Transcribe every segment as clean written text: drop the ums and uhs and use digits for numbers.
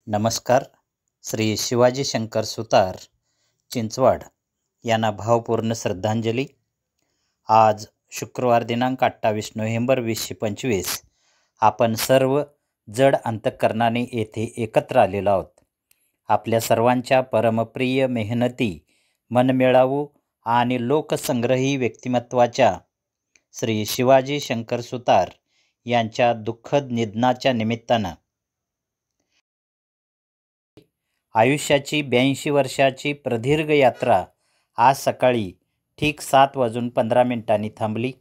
नमस्कार. श्री शिवाजी शंकर सुतार चिंचवाड यांना भावपूर्ण श्रद्धांजली. आज शुक्रवार दिनांक 28 नोव्हेंबर 2025 आपण सर्व जड अंतःकरणाने येथे एकत्र आलेलो आहोत. आपल्या सर्वांच्या परमप्रिय मेहनती, मनमिळावू आणि लोकसंग्रही व्यक्तिमत्वाच्या श्री शिवाजी शंकर सुतार यांच्या दुःखद निधनाच्या निमित्तानं आयुष्याची 82 वर्षाची प्रदीर्घ यात्रा आज सकाळी ठीक 7:15 थांबली.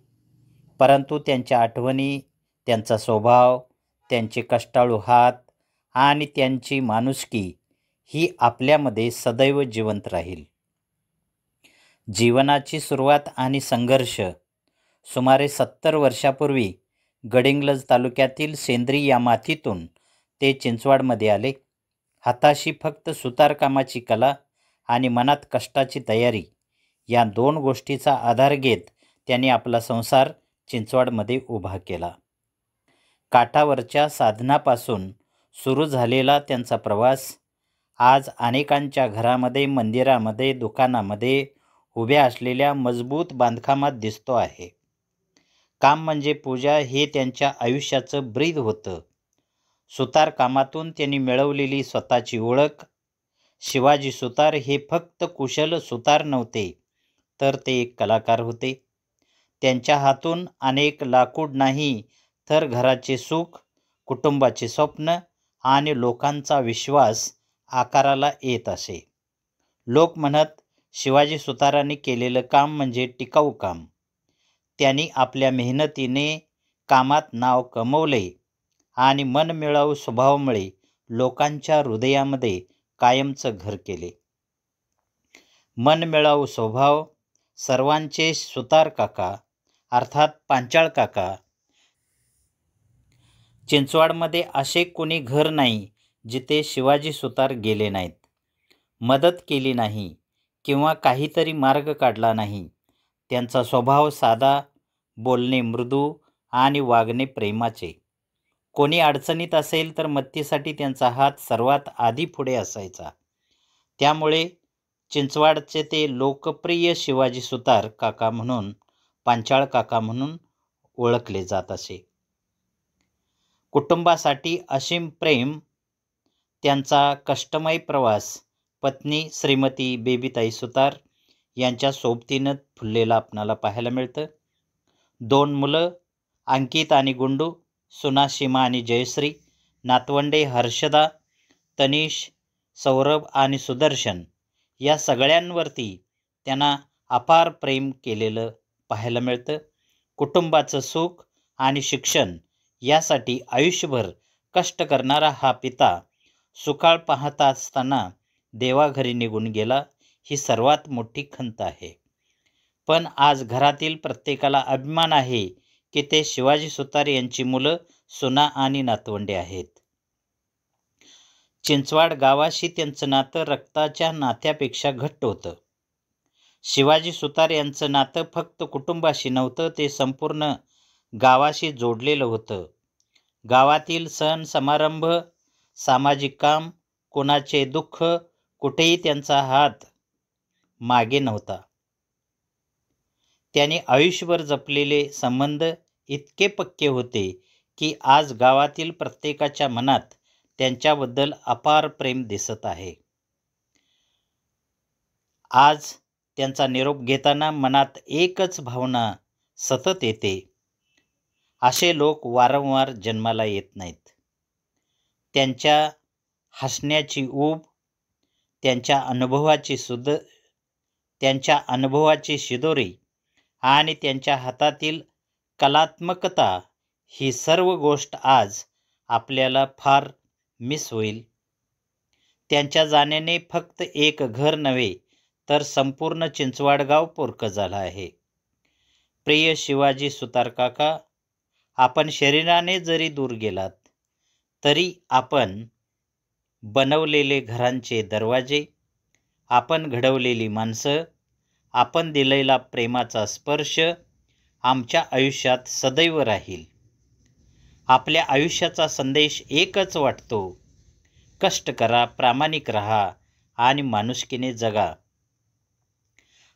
परंतु त्यांच्या आठवणी, त्यांचा स्वभाव, त्यांचे कष्टाळू हात आणि त्यांची माणुसकी ही आपल्यामध्ये सदैव जिवंत राहील. जीवनाची सुरुवात आणि संघर्ष. सुमारे 70 वर्षापूर्वी गडिंग्लज तालुक्यातील सेंद्री या मातीतून ते चिंचवाडमध्ये आले. हाताशी फक्त सुतारकामाची कला आणि मनात कष्टाची तयारी या दोन गोष्टीचा आधार घेत त्यांनी आपला संसार चिंचवाडमध्ये उभा केला. काठावरच्या साधनापासून सुरू झालेला त्यांचा प्रवास आज अनेकांच्या घरामध्ये, मंदिरामध्ये, दुकानामध्ये उभ्या असलेल्या मजबूत बांधकामात दिसतो आहे. काम म्हणजे पूजा हे त्यांच्या आयुष्याचं ब्रीद होतं. सुतार कामातून त्यांनी मिळवलेली स्वतःची ओळख. शिवाजी सुतार हे फक्त कुशल सुतार नव्हते, तर ते एक कलाकार होते. त्यांच्या हातून अनेक लाकूड नाही, तर घराचे सुख, कुटुंबाचे स्वप्न आणि लोकांचा विश्वास आकाराला येत असे. लोक म्हणत, शिवाजी सुतारांनी केलेलं काम म्हणजे टिकाऊ काम. त्यांनी आपल्या मेहनतीने कामात नाव कमवले आणि मनमिळावू स्वभावामुळे लोकांच्या हृदयामध्ये कायमचं घर केले. मनमिळावू स्वभाव. सर्वांचे सुतार काका अर्थात पांचाळ काका. चिंचवाडमध्ये असे कोणी घर नाही जिथे शिवाजी सुतार गेले नाहीत, मदत केली नाही किंवा काहीतरी मार्ग काढला नाही. त्यांचा स्वभाव साधा, बोलणे मृदू आणि वागणे प्रेमाचे. कोणी अडचणीत असेल तर मदतीसाठी त्यांचा हात सर्वात आधी पुढे असायचा. त्यामुळे चिंचवाडचे ते लोकप्रिय शिवाजी सुतार काका म्हणून, पांचाळ काका म्हणून ओळखले जात असे. कुटुंबासाठी असीम प्रेम. त्यांचा कष्टमय प्रवास पत्नी श्रीमती बेबीताई सुतार यांच्या सोबतीनं फुललेला आपणाला पाहायला मिळतं. 2 मुलं अंकित आणि गुंडू, सुना सीमा आणि जयश्री, नातवंडे हर्षदा, तनिष, सौरभ आणि सुदर्शन या सगळ्यांवरती त्यांना अपार प्रेम केलेलं पाहायला मिळतं. कुटुंबाचं सुख आणि शिक्षण यासाठी आयुष्यभर कष्ट करणारा हा पिता सुकाळ पाहता असताना देवाघरी निघून गेला, ही सर्वात मोठी खंत आहे. पण आज घरातील प्रत्येकाला अभिमान आहे की ते शिवाजी सुतार यांची मुलं, सुना आणि नातवंडे आहेत. चिंचवाड गावाशी त्यांचं नातं रक्ताच्या नात्यापेक्षा घट्ट होतं. शिवाजी सुतार यांचं नातं फक्त कुटुंबाशी नव्हतं, ते संपूर्ण गावाशी जोडलेलं होतं. गावातील सण समारंभ, सामाजिक काम, कोणाचे दुःख, कुठेही त्यांचा हात मागे नव्हता. त्यांनी आयुष्यभर जपलेले संबंध इतके पक्के होते की आज गावातील प्रत्येकाच्या मनात त्यांच्याबद्दल अपार प्रेम दिसत आहे. आज त्यांचा निरोप घेताना मनात एकच भावना सतत येते, असे लोक वारंवार जन्माला येत नाहीत. त्यांच्या हसण्याची ऊब, त्यांच्या अनुभवाची शिदोरी आणि त्यांच्या हातातील कलात्मकता ही सर्व गोष्ट आज आपल्याला फार मिस होईल. त्यांच्या जाण्याने फक्त एक घर नव्हे, तर संपूर्ण चिंचवाड गाव पोरकं झालं आहे. प्रिय शिवाजी सुतार काका, आपण शरीराने जरी दूर गेलात तरी आपण बनवलेले घरांचे दरवाजे, आपण घडवलेली माणसं, आपण दिलेला प्रेमाचा स्पर्श आमच्या आयुष्यात सदैव राहील. आपल्या आयुष्याचा संदेश एकच वाटतो, कष्ट करा, प्रामाणिक राहा आणि माणुसकीने जगा.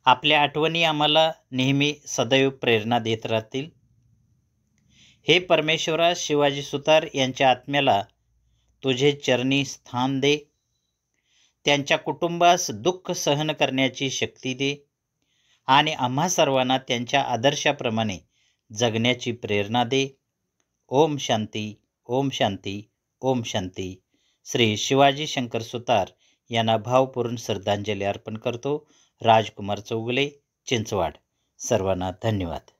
आपल्या आठवणी आम्हाला नेहमी सदैव प्रेरणा देत राहतील. हे परमेश्वरा, शिवाजी सुतार यांच्या आत्म्याला तुझे चरणी स्थान दे. त्यांच्या कुटुंबास दुःख सहन करण्याची शक्ती दे आणि आम्हा सर्वांना त्यांच्या आदर्शाप्रमाणे जगण्याची प्रेरणा दे. ओम शांती, ओम शांती, ओम शांती. श्री शिवाजी शंकर सुतार यांना भावपूर्ण श्रद्धांजली अर्पण करतो. राजकुमार चौगुले, चिंचवाड. सर्वांना धन्यवाद.